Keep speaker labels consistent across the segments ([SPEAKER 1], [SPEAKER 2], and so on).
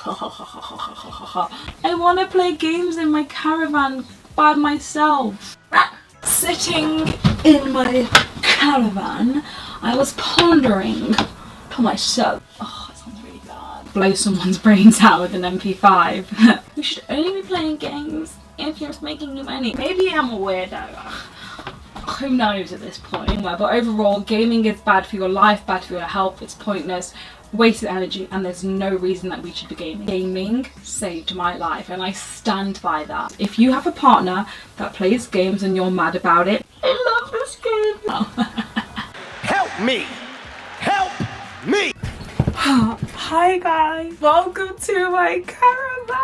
[SPEAKER 1] I want to play games in my caravan by myself. Sitting in my caravan, I was pondering to myself, oh, that sounds really bad. Blow someone's brains out with an MP5. We should only be playing games if you're making you money. Maybe I'm a weirdo. Who knows at this point? But overall, gaming is bad for your life, bad for your health, it's pointless, wasted energy, and there's no reason that we should be gaming. Gaming saved my life, and I stand by that. If you have a partner that plays games and you're mad about it, I love this game.
[SPEAKER 2] Help me! Help me!
[SPEAKER 1] Hi guys, welcome to my caravan.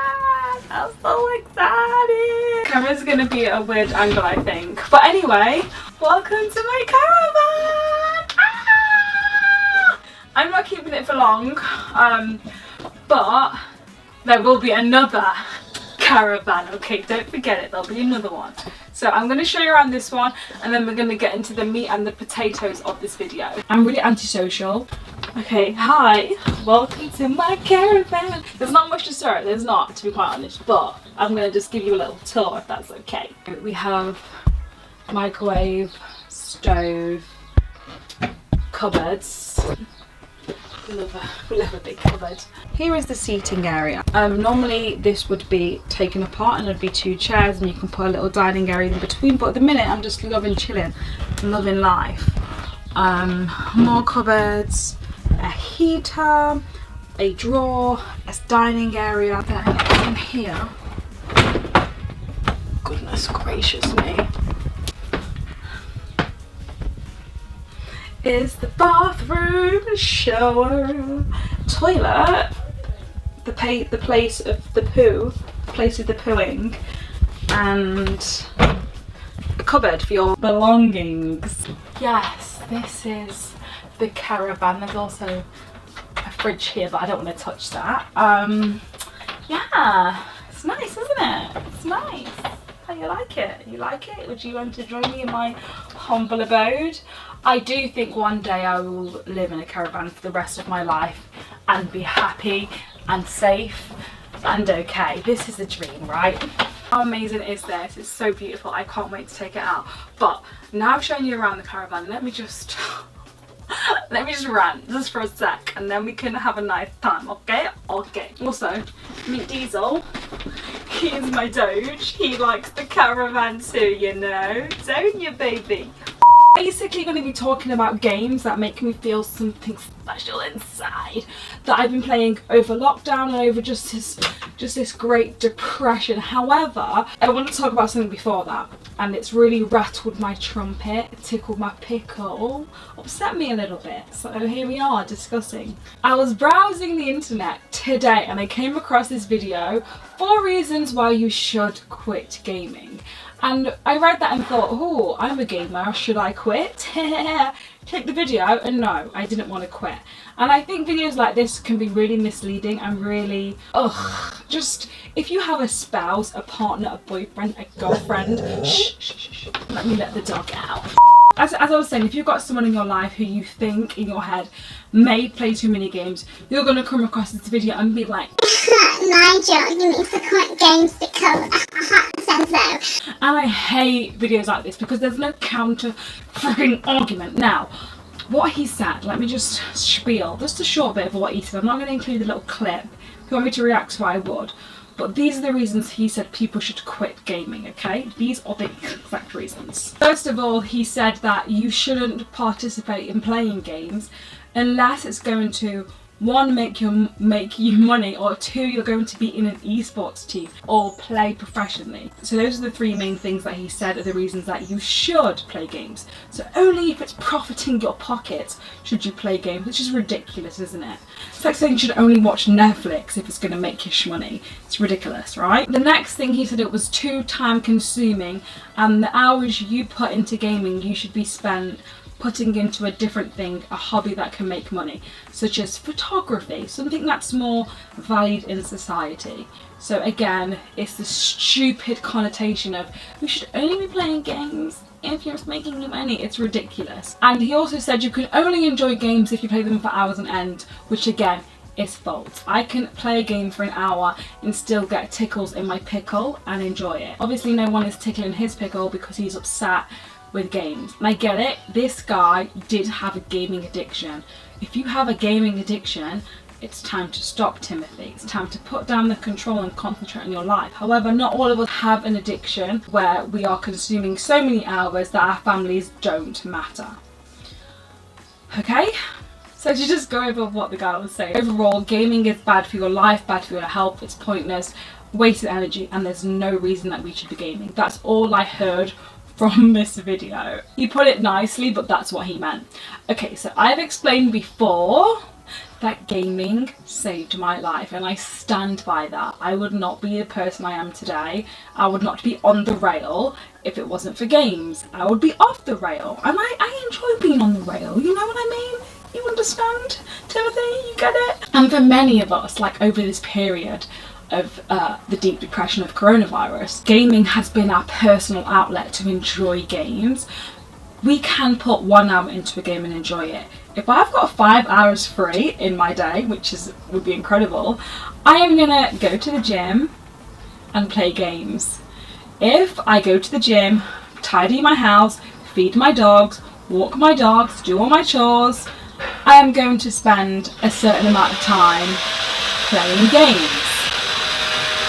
[SPEAKER 1] I'm so excited. Camera's gonna be a weird angle, I think. But anyway, welcome to my caravan. Ah! I'm not keeping it for long, but there will be another caravan. Okay, don't forget it, there'll be another one. So I'm going to show you around this one, and then we're going to get into the meat and the potatoes of this video. I'm really antisocial. Okay, hi, welcome to my caravan. There's not much to show, there's not, to be quite honest, but I'm going to just give you a little tour if that's okay. We have microwave, stove, cupboards. We love a big cupboard. Here is the seating area. Normally this would be taken apart and there'd be two chairs and you can put a little dining area in between, but at the minute I'm just loving chilling, loving life. More cupboards, a heater, a drawer, a dining area. Then in here, goodness gracious me, is the bathroom, shower, toilet, the place of the poo, the place of the pooing, and a cupboard for your belongings. Yes, this is the caravan. There's also a fridge here, but I don't want to touch that. Yeah, it's nice, isn't it? It's nice. How you like it? You like it? Would you want to join me in my humble abode? I do think one day I will live in a caravan for the rest of my life and be happy and safe and okay. This is a dream, right? How amazing is this? It's so beautiful. I can't wait to take it out. But now I've shown you around the caravan, let me just rant just for a sec and then we can have a nice time, okay? Okay. Also, meet Diesel. He is my doge. He likes the caravan too, you know. Don't you, baby? Basically going to be talking about games that make me feel something special inside that I've been playing over lockdown and over just this great depression. However, I want to talk about something before that, and it's really rattled my trumpet, tickled my pickle, upset me a little bit. So here we are discussing. I was browsing the internet today and I came across this video, 4 reasons why you should quit gaming. And I read that and thought, oh, I'm a gamer, should I quit? Click the video, and no, I didn't want to quit. And I think videos like this can be really misleading and really, just if you have a spouse, a partner, a boyfriend, a girlfriend, shh, let me let the dog out. As I was saying, if you've got someone in your life who you think in your head may play too many games, you're going to come across this video and be like,
[SPEAKER 3] Nigel, you need to quit games because says so.
[SPEAKER 1] And I hate videos like this because there's no counter freaking argument. Now, what he said, let me just spiel, just a short bit of what he said. I'm not going to include a little clip. If you want me to react to it, I would. But these are the reasons he said people should quit gaming, okay? These are the exact reasons. First of all, he said that you shouldn't participate in playing games unless it's going to, 1, make you money, or 2, you're going to be in an esports team or play professionally. So those are the 3 main things that he said are the reasons that you should play games. So only if it's profiting your pockets should you play games, which is ridiculous, isn't it? It's like saying you should only watch Netflix if it's going to make you money. It's ridiculous, right? The next thing he said, it was too time consuming, and the hours you put into gaming you should be spent putting into a different thing, a hobby that can make money, such as photography, something that's more valued in society. So again, it's the stupid connotation of we should only be playing games if you're making you money. It's ridiculous. And he also said you can only enjoy games if you play them for hours on end, which again is fault. I can play a game for an hour and still get tickles in my pickle and enjoy it. Obviously no one is tickling his pickle because he's upset with games. And I get it, this guy did have a gaming addiction. If you have a gaming addiction, it's time to stop, Timothy. It's time to put down the control and concentrate on your life. However, not all of us have an addiction where we are consuming so many hours that our families don't matter. Okay? So to just go over what the guy was saying. Overall, gaming is bad for your life, bad for your health, it's pointless, wasted energy, and there's no reason that we should be gaming. That's all I heard from this video. He put it nicely, but that's what he meant. Okay, so I've explained before that gaming saved my life, and I stand by that. I would not be the person I am today. I would not be on the rail if it wasn't for games. I would be off the rail, and I enjoy being on the rail, you know what I mean? You understand, Timothy? You get it? And for many of us, like over this period of the deep depression of coronavirus, gaming has been our personal outlet to enjoy games. We can put 1 hour into a game and enjoy it. If I've got 5 hours free in my day, which would be incredible, I am gonna go to the gym and play games. If I go to the gym, tidy my house, feed my dogs, walk my dogs, do all my chores, I am going to spend a certain amount of time playing games.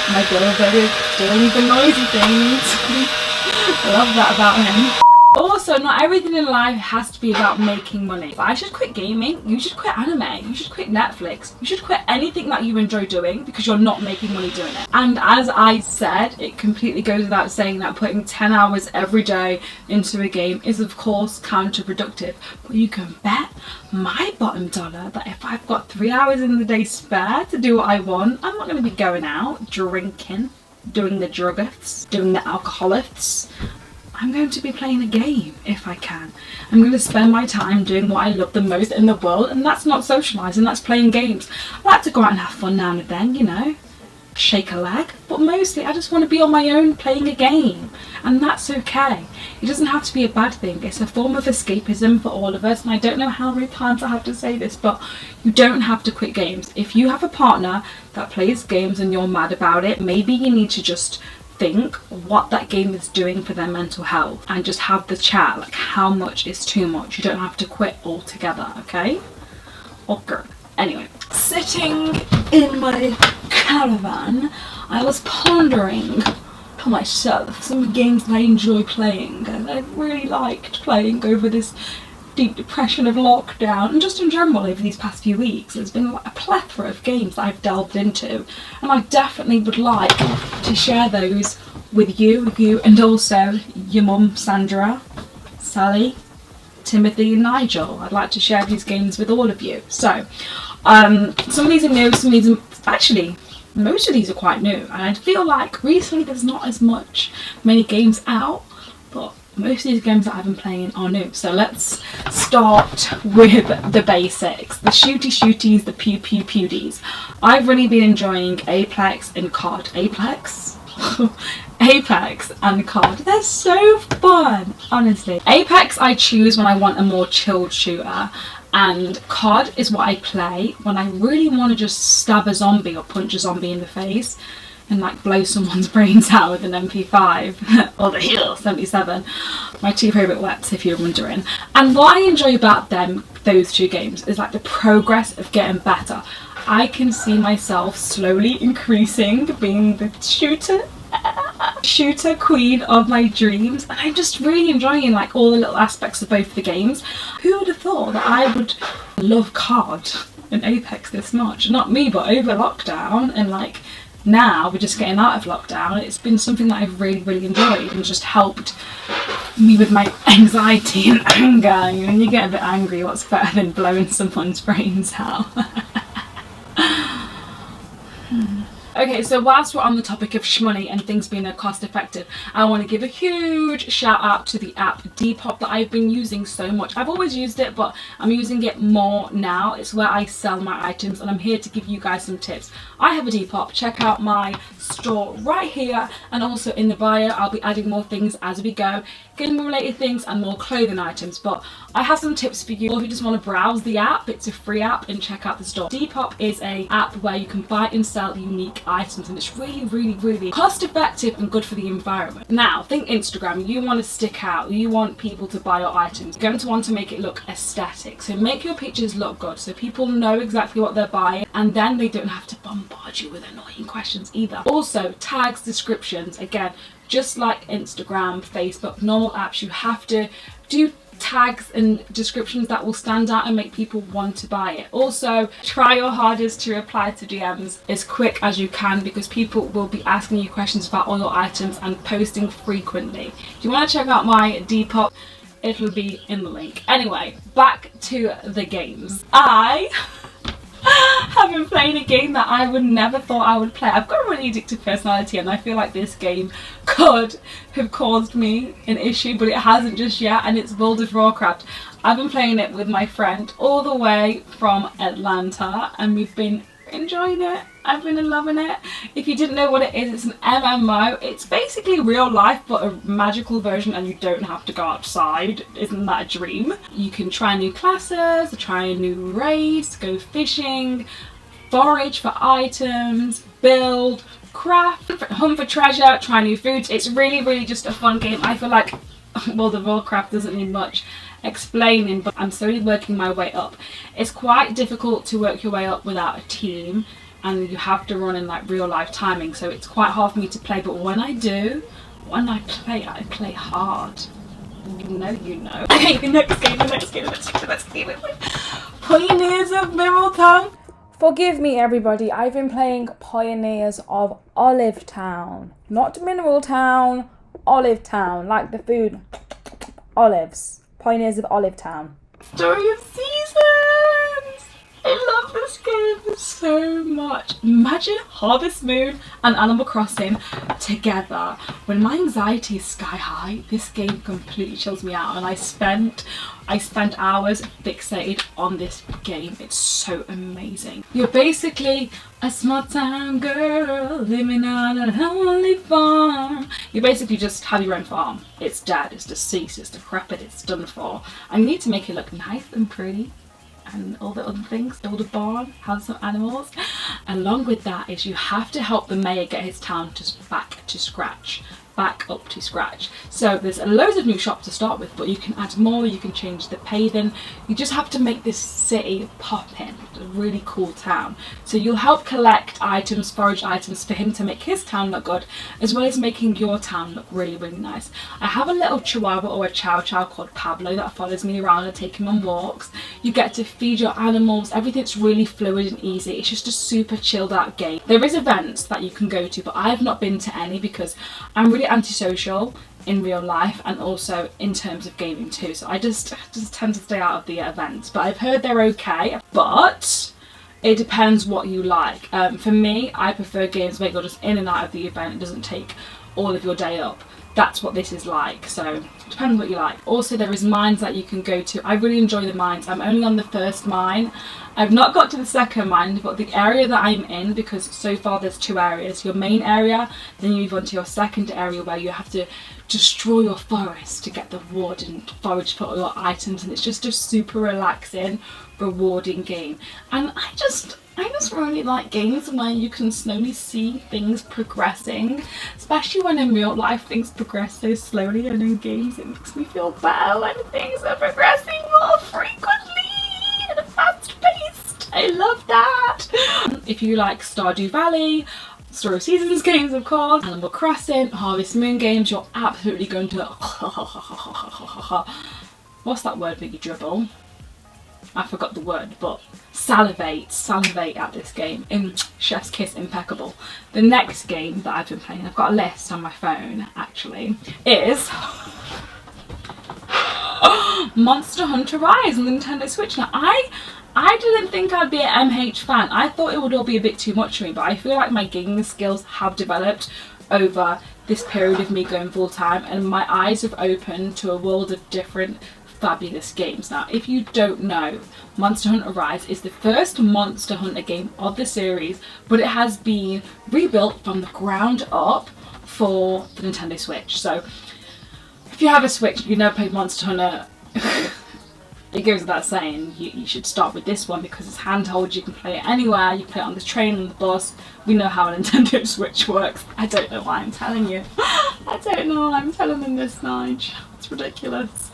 [SPEAKER 1] My brother is doing the noisy things. I love that about him. Also, not everything in life has to be about making money. If I should quit gaming, you should quit anime, you should quit Netflix, you should quit anything that you enjoy doing because you're not making money doing it. And as I said, it completely goes without saying that putting 10 hours every day into a game is of course counterproductive. But you can bet my bottom dollar that if I've got 3 hours in the day spare to do what I want, I'm not going to be going out, drinking, doing the druggeths, doing the alcoholiths. I'm going to be playing a game if I can. I'm going to spend my time doing what I love the most in the world, and that's not socialising, that's playing games. I like to go out and have fun now and then, you know, shake a leg, but mostly I just want to be on my own playing a game, and that's okay. It doesn't have to be a bad thing. It's a form of escapism for all of us, and I don't know how many times I have to say this, but you don't have to quit games. If you have a partner that plays games and you're mad about it, maybe you need to just think what that game is doing for their mental health and just have the chat, like how much is too much. You don't have to quit altogether, okay? Okay. Anyway, sitting in my caravan, I was pondering to myself some games that I enjoy playing, and I really liked playing over this deep depression of lockdown, and just in general over these past few weeks. There's been a plethora of games that I've delved into, and I definitely would like to share those with you and also your mum Sandra, Sally, Timothy and Nigel. I'd like to share these games with all of you. So some of these are new, some of these are actually, most of these are quite new, and I feel like recently there's not as many games out, but most of these games that I've been playing are new. So let's start with the basics. The shooties, the pew-pew-pewdies. I've really been enjoying Apex and COD. Apex and COD. They're so fun, honestly. Apex I choose when I want a more chilled shooter, and COD is what I play when I really want to just stab a zombie or punch a zombie in the face and like blow someone's brains out with an MP5 or the Heal 77. My two favourite weapons, if you're wondering. And what I enjoy about those two games is like the progress of getting better. I can see myself slowly increasing, being the shooter queen of my dreams, and I'm just really enjoying like all the little aspects of both the games. Who would have thought that I would love COD and Apex this much? Not me, but over lockdown, and like now we're just getting out of lockdown, it's been something that I've really enjoyed and just helped me with my anxiety and anger. And when you get a bit angry, what's better than blowing someone's brains out? Okay, so whilst we're on the topic of shmoney and things being cost effective, I want to give a huge shout out to the app Depop that I've been using so much. I've always used it, but I'm using it more now. It's where I sell my items, and I'm here to give you guys some tips. I have a Depop. Check out my store right here, and also in the bio I'll be adding more things as we go, gaming related things and more clothing items. But I have some tips for you if you just want to browse the app. It's a free app, and check out the store. Depop is a app where you can buy and sell unique items, and it's really cost effective and good for the environment. Now think Instagram, you want to stick out, you want people to buy your items. You're going to want to make it look aesthetic, so make your pictures look good so people know exactly what they're buying, and then they don't have to bombard you with annoying questions either. Also tags, descriptions, again, just like Instagram, Facebook, normal apps, you have to do tags and descriptions that will stand out and make people want to buy it. Also try your hardest to reply to DMs as quick as you can, because people will be asking you questions about all your items and posting frequently. If you want to check out my Depop, it'll be in the link. Anyway, back to the games. I have been playing a game that I would never thought I would play. I've got a really addictive personality, and I feel like this game could have caused me an issue, but it hasn't just yet, and it's World of Warcraft. I've been playing it with my friend all the way from Atlanta, and we've been enjoying it. I've been loving it. If you didn't know what it is, it's an MMO. It's basically real life but a magical version, and you don't have to go outside. Isn't that a dream? You can try new classes, try new raids, go fishing, forage for items, build, craft, hunt for treasure, try new foods. It's really just a fun game. I feel like World of Warcraft doesn't need much explaining, but I'm slowly working my way up. It's quite difficult to work your way up without a team, and you have to run in like real life timing, so it's quite hard for me to play. But when I do, I play hard. You know. Okay, the next game. Pioneers of Middletown.
[SPEAKER 4] Forgive me everybody, I've been playing Pioneers of Olive Town. Not Mineral Town, Olive Town, like the food. Olives. Pioneers of Olive Town.
[SPEAKER 1] Story of Seasons! I love this game so much. Imagine Harvest Moon and Animal Crossing together. When my anxiety is sky high, this game completely chills me out, and I spent hours fixated on this game. It's so amazing. You're basically a small town girl living on a lonely farm. You basically just have your own farm. It's dead, it's deceased, it's decrepit, it's done for, and you need to make it look nice and pretty and all the other things. Build a barn, have some animals. Along with that is you have to help the mayor get his town back up to scratch. So there's loads of new shops to start with, but you can add more, you can change the paving. You just have to make this city pop in. It's a really cool town. So you'll help collect items, forage items for him to make his town look good, as well as making your town look really nice. I have a little chihuahua or a chow chow called Pablo that follows me around and take him on walks. You get to feed your animals. Everything's really fluid and easy. It's just a super chilled out game. There is events that you can go to, but I've not been to any because I'm really antisocial in real life and also in terms of gaming too, so I just tend to stay out of the events. But I've heard they're okay, but it depends what you like. For me, I prefer games where you're just in and out of the event. It doesn't take all of your day up. That's what this is like, so it depends what you like. Also, there is mines that you can go to. I really enjoy the mines. I'm only on the first mine. I've not got to the second mine, but the area that I'm in, because so far there's two areas, your main area, then you move on to your second area where you have to destroy your forest to get the wood and forage for all your items, and it's just a super relaxing, rewarding game. And I just really like games where you can slowly see things progressing, especially when in real life things progress so slowly, and in games it makes me feel better when things are progressing more frequently at a fast pace. I love that. If you like Stardew Valley, Story of Seasons games, of course, Animal Crossing, Harvest Moon games, you're absolutely going to what's that word that you dribble? I forgot the word, but salivate at this game. Chef's kiss, impeccable. The next game that I've been playing, I've got a list on my phone actually, is Monster Hunter Rise on the Nintendo Switch. Now I didn't think I'd be an MH fan. I thought it would all be a bit too much for me, but I feel like my gaming skills have developed over this period of me going full time, and my eyes have opened to a world of different fabulous games. Now, if you don't know, Monster Hunter Rise is the first Monster Hunter game of the series, but it has been rebuilt from the ground up for the Nintendo Switch. So if you have a Switch, you've never played Monster Hunter, it goes without saying, you should start with this one because it's handheld, you can play it anywhere, you play it on the train, on the bus. We know how a Nintendo Switch works. I don't know why I'm telling you. I don't know why I'm telling them this, Nige. It's ridiculous.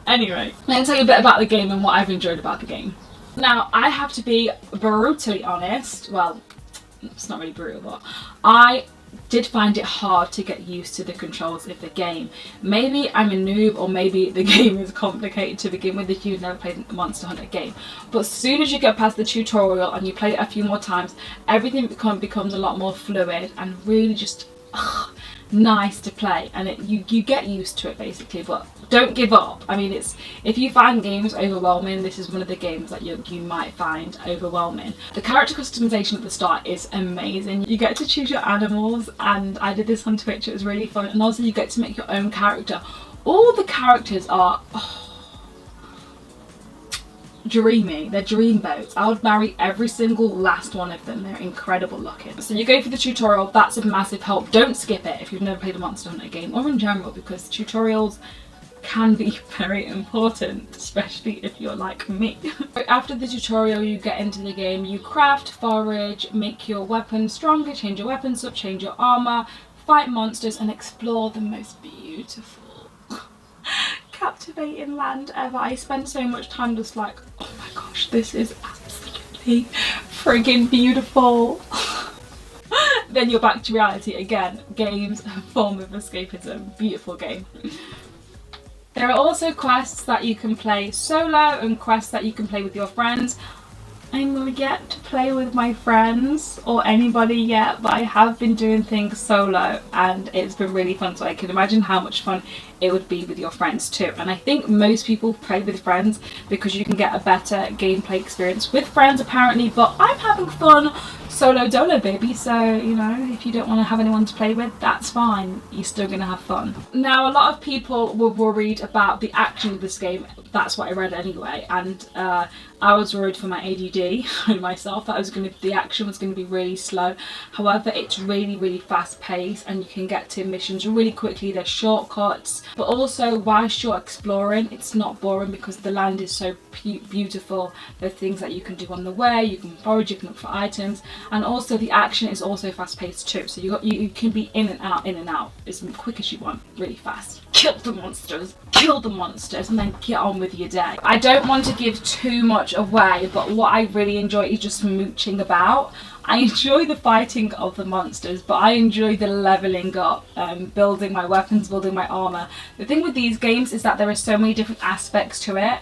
[SPEAKER 1] Anyway, let me tell you a bit about the game and what I've enjoyed about the game. Now, I have to be brutally honest. Well, it's not really brutal, but I did find it hard to get used to the controls of the game. Maybe I'm a noob, or maybe the game is complicated to begin with if you've never played a Monster Hunter game. But as soon as you get past the tutorial and you play it a few more times, everything becomes a lot more fluid and really just nice to play, and you get used to it basically. But don't give up. I mean, if you find games overwhelming, this is one of the games that you might find overwhelming. The character customization at the start is amazing. You get to choose your animals, and I did this on Twitch, it was really fun, and also you get to make your own character. All the characters are dreamy. They're dreamboats. I would marry every single last one of them. They're incredible looking. So you go for the tutorial. That's a massive help. Don't skip it if you've never played a Monster Hunter game, or in general, because tutorials can be very important, especially if you're like me. After the tutorial, you get into the game, you craft, forage, make your weapons stronger, change your weapons up, change your armor, fight monsters, and explore the most beautiful captivating land ever. I spent so much time just like, oh my gosh, this is absolutely friggin' beautiful. Then you're back to reality again. Games, a form of escapism. Beautiful game. There are also quests that you can play solo and quests that you can play with your friends. I'm yet to play with my friends or anybody yet, but I have been doing things solo and it's been really fun, so I can imagine how much fun it would be with your friends too. And I think most people play with friends because you can get a better gameplay experience with friends apparently, but I'm having fun solo dolo baby, so you know, if you don't want to have anyone to play with, that's fine, you're still gonna have fun. Now, a lot of people were worried about the action of this game. That's what I read anyway, and I was worried for my ADD and myself that the action was going to be really slow. However, it's really fast paced and you can get to missions really quickly. There's shortcuts, but also whilst you're exploring, it's not boring because the land is so beautiful. There are things that you can do on the way, you can forage, you can look for items, and also the action is also fast paced too. So you can be in and out as quick as you want, really fast. Kill the monsters, and then get on with your day. I don't want to give too much away, but what I really enjoy is just mooching about. I enjoy the fighting of the monsters, but I enjoy the leveling up, building my weapons, building my armor. The thing with these games is that there are so many different aspects to it.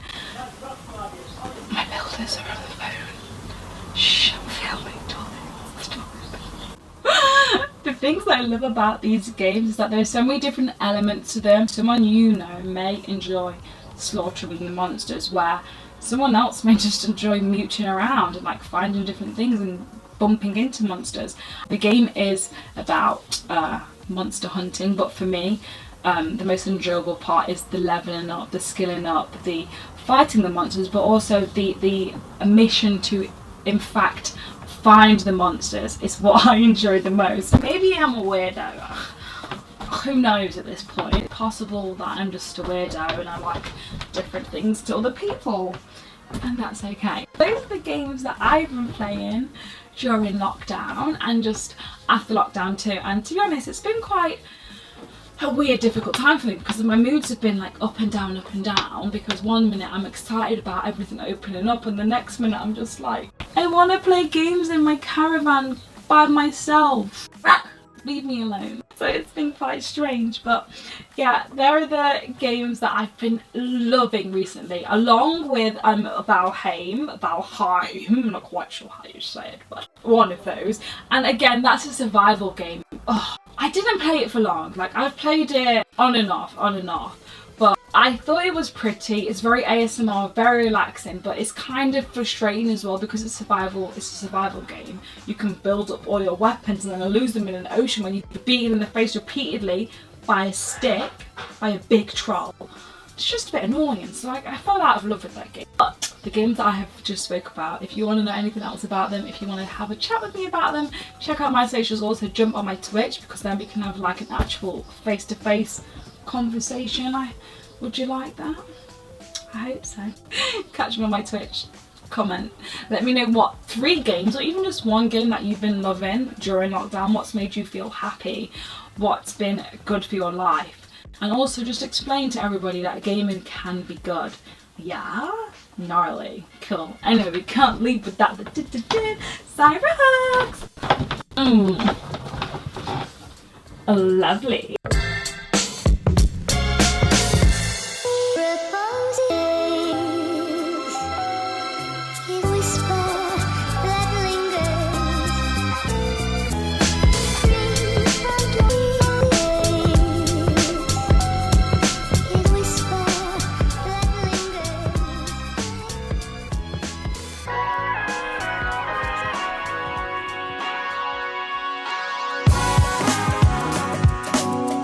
[SPEAKER 1] My builders are on the phone. Shh, I'm filming. The things that I love about these games is that there are so many different elements to them. Someone you know may enjoy slaughtering the monsters, where someone else may just enjoy mooching around and like finding different things and bumping into monsters. The game is about monster hunting, but for me the most enjoyable part is the leveling up, the skilling up, the fighting the monsters, but also the mission to in fact find the monsters is what I enjoy the most. Maybe I'm a weirdo. Who knows at this point? It's possible that I'm just a weirdo and I like different things to other people, and that's okay. Those are the games that I've been playing during lockdown and just after lockdown too, and to be honest, it's been quite a weird, difficult time for me because my moods have been like up and down, because one minute I'm excited about everything opening up and the next minute I'm just like, I want to play games in my caravan by myself. Leave me alone. So it's been quite strange, but yeah, there are the games that I've been loving recently, along with valhiem, I'm not quite sure how you say it, but one of those. And again, that's a survival game. Oh, I didn't play it for long. Like, I've played it on and off, but I thought it was pretty. It's very ASMR, very relaxing, but it's kind of frustrating as well because it's a survival game. You can build up all your weapons and then lose them in an ocean when you're beaten in the face repeatedly by a stick, by a big troll. it's just a bit annoying. So like, I fell out of love with that game. But the games that I have just spoke about, if you want to know anything else about them, if you want to have a chat with me about them, check out my socials. Also jump on my Twitch, because then we can have like an actual face-to-face conversation. Would you like that? I hope so. Catch me on my Twitch. Comment. Let me know what 3 games or even just 1 game that you've been loving during lockdown. What's made you feel happy? What's been good for your life? And also just explain to everybody that gaming can be good. Yeah? Gnarly. Cool. Anyway, we can't leave without the Cyber hugs! Lovely.